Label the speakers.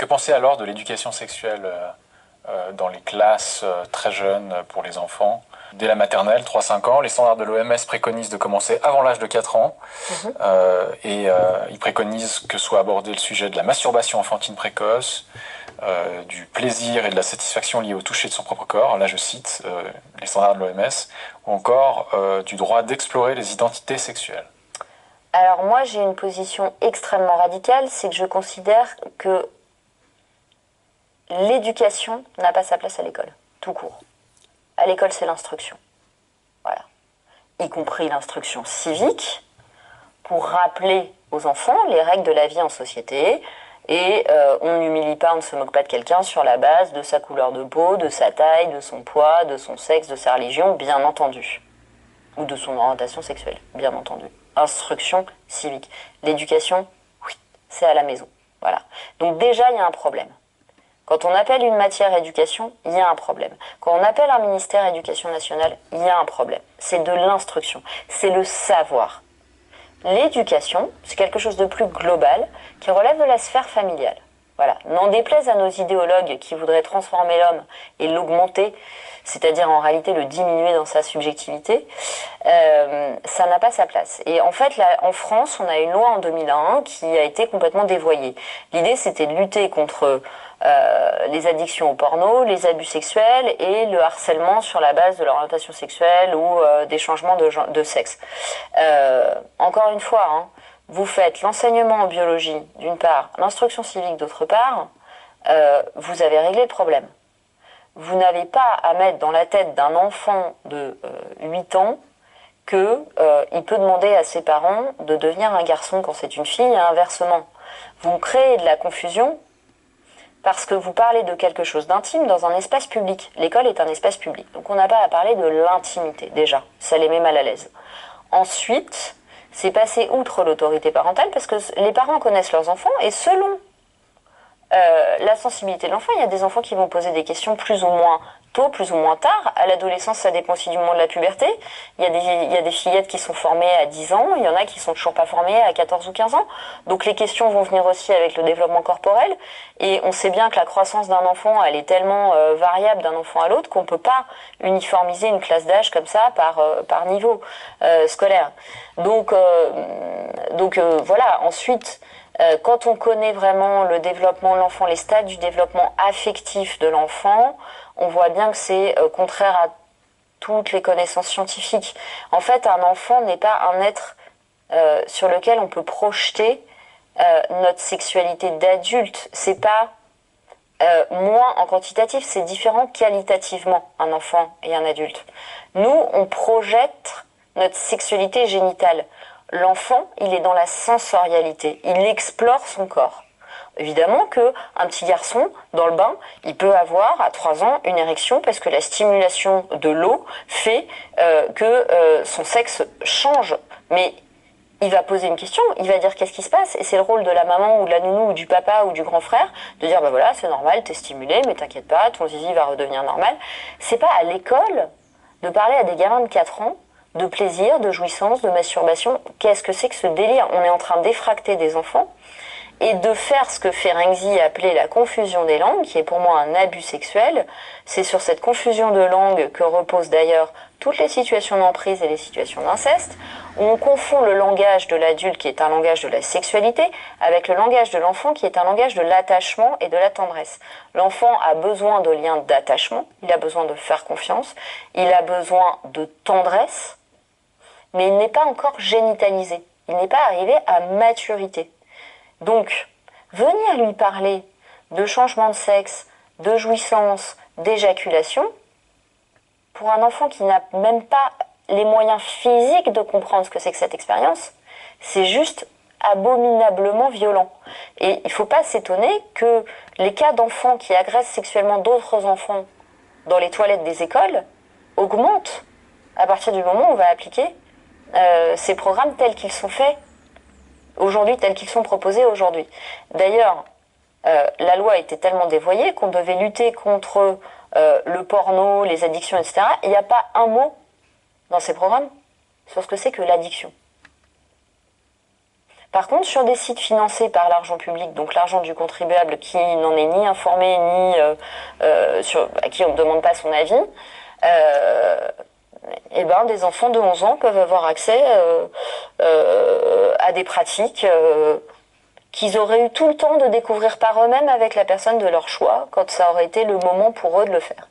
Speaker 1: penser alors de l'éducation sexuelle dans les classes très jeunes pour les enfants. Dès la maternelle, 3-5 ans, les standards de l'OMS préconisent de commencer avant l'âge de 4 ans. Ils préconisent que soit abordé le sujet de la masturbation enfantine précoce, du plaisir et de la satisfaction liés au toucher de son propre corps, là je cite les standards de l'OMS, ou encore du droit d'explorer les identités sexuelles.
Speaker 2: Alors moi j'ai une position extrêmement radicale, c'est que je considère que l'éducation n'a pas sa place à l'école, tout court. À l'école, c'est l'instruction. Voilà. Y compris l'instruction civique, pour rappeler aux enfants les règles de la vie en société. Et on n'humilie pas, on ne se moque pas de quelqu'un sur la base de sa couleur de peau, de sa taille, de son poids, de son sexe, de sa religion, bien entendu. Ou de son orientation sexuelle, bien entendu. Instruction civique. L'éducation, oui, c'est à la maison. Voilà. Donc déjà, il y a un problème. Quand on appelle une matière éducation, il y a un problème. Quand on appelle un ministère éducation nationale, il y a un problème. C'est de l'instruction, c'est le savoir. L'éducation, c'est quelque chose de plus global qui relève de la sphère familiale. Voilà. N'en déplaise à nos idéologues qui voudraient transformer l'homme et l'augmenter, c'est-à-dire en réalité le diminuer dans sa subjectivité, ça n'a pas sa place. Et en fait, là, en France, on a une loi en 2001 qui a été complètement dévoyée. L'idée, c'était de lutter contre les addictions au porno, les abus sexuels et le harcèlement sur la base de l'orientation sexuelle ou des changements de sexe. Encore une fois, hein, vous faites l'enseignement en biologie d'une part, l'instruction civique d'autre part, vous avez réglé le problème. Vous n'avez pas à mettre dans la tête d'un enfant de 8 ans qu'il peut demander à ses parents de devenir un garçon quand c'est une fille et inversement. Vous créez de la confusion parce que vous parlez de quelque chose d'intime dans un espace public. L'école est un espace public, donc on n'a pas à parler de l'intimité, déjà. Ça les met mal à l'aise. Ensuite, c'est passer outre l'autorité parentale parce que les parents connaissent leurs enfants et selon la sensibilité de l'enfant, il y a des enfants qui vont poser des questions plus ou moins tôt, plus ou moins tard. À l'adolescence, ça dépend aussi du moment de la puberté. Il y a des fillettes qui sont formées à 10 ans, il y en a qui sont toujours pas formées à 14 ou 15 ans. Donc les questions vont venir aussi avec le développement corporel. Et on sait bien que la croissance d'un enfant, elle est tellement variable d'un enfant à l'autre qu'on peut pas uniformiser une classe d'âge comme ça par niveau scolaire. Donc voilà, ensuite... Quand on connaît vraiment le développement de l'enfant, les stades du développement affectif de l'enfant, on voit bien que c'est contraire à toutes les connaissances scientifiques. En fait, un enfant n'est pas un être sur lequel on peut projeter notre sexualité d'adulte. C'est pas moins en quantitatif, c'est différent qualitativement, un enfant et un adulte. Nous, on projette notre sexualité génitale. L'enfant, il est dans la sensorialité, il explore son corps. Évidemment qu'un petit garçon, dans le bain, il peut avoir, à 3 ans, une érection parce que la stimulation de l'eau fait que son sexe change. Mais il va poser une question, il va dire qu'est-ce qui se passe, et c'est le rôle de la maman ou de la nounou ou du papa ou du grand frère de dire bah voilà, c'est normal, t'es stimulé, mais t'inquiète pas, ton zizi va redevenir normal. C'est pas à l'école de parler à des gamins de 4 ans de plaisir, de jouissance, de masturbation. Qu'est-ce que c'est que ce délire? On est en train d'effracter des enfants et de faire ce que Ferenczi appelait la confusion des langues, qui est pour moi un abus sexuel. C'est sur cette confusion de langues que reposent d'ailleurs toutes les situations d'emprise et les situations d'inceste, où on confond le langage de l'adulte, qui est un langage de la sexualité, avec le langage de l'enfant, qui est un langage de l'attachement et de la tendresse. L'enfant a besoin de liens d'attachement, il a besoin de faire confiance, il a besoin de tendresse, mais il n'est pas encore génitalisé, il n'est pas arrivé à maturité. Donc, venir lui parler de changement de sexe, de jouissance, d'éjaculation, pour un enfant qui n'a même pas les moyens physiques de comprendre ce que c'est que cette expérience, c'est juste abominablement violent. Et il ne faut pas s'étonner que les cas d'enfants qui agressent sexuellement d'autres enfants dans les toilettes des écoles augmentent à partir du moment où on va appliquer ces programmes tels qu'ils sont faits aujourd'hui, tels qu'ils sont proposés aujourd'hui. D'ailleurs, la loi était tellement dévoyée qu'on devait lutter contre le porno, les addictions, etc. Il n'y a pas un mot dans ces programmes sur ce que c'est que l'addiction. Par contre, sur des sites financés par l'argent public, donc l'argent du contribuable qui n'en est ni informé, ni à qui on ne demande pas son avis, et ben, des enfants de 11 ans peuvent avoir accès à des pratiques qu'ils auraient eu tout le temps de découvrir par eux-mêmes avec la personne de leur choix, quand ça aurait été le moment pour eux de le faire.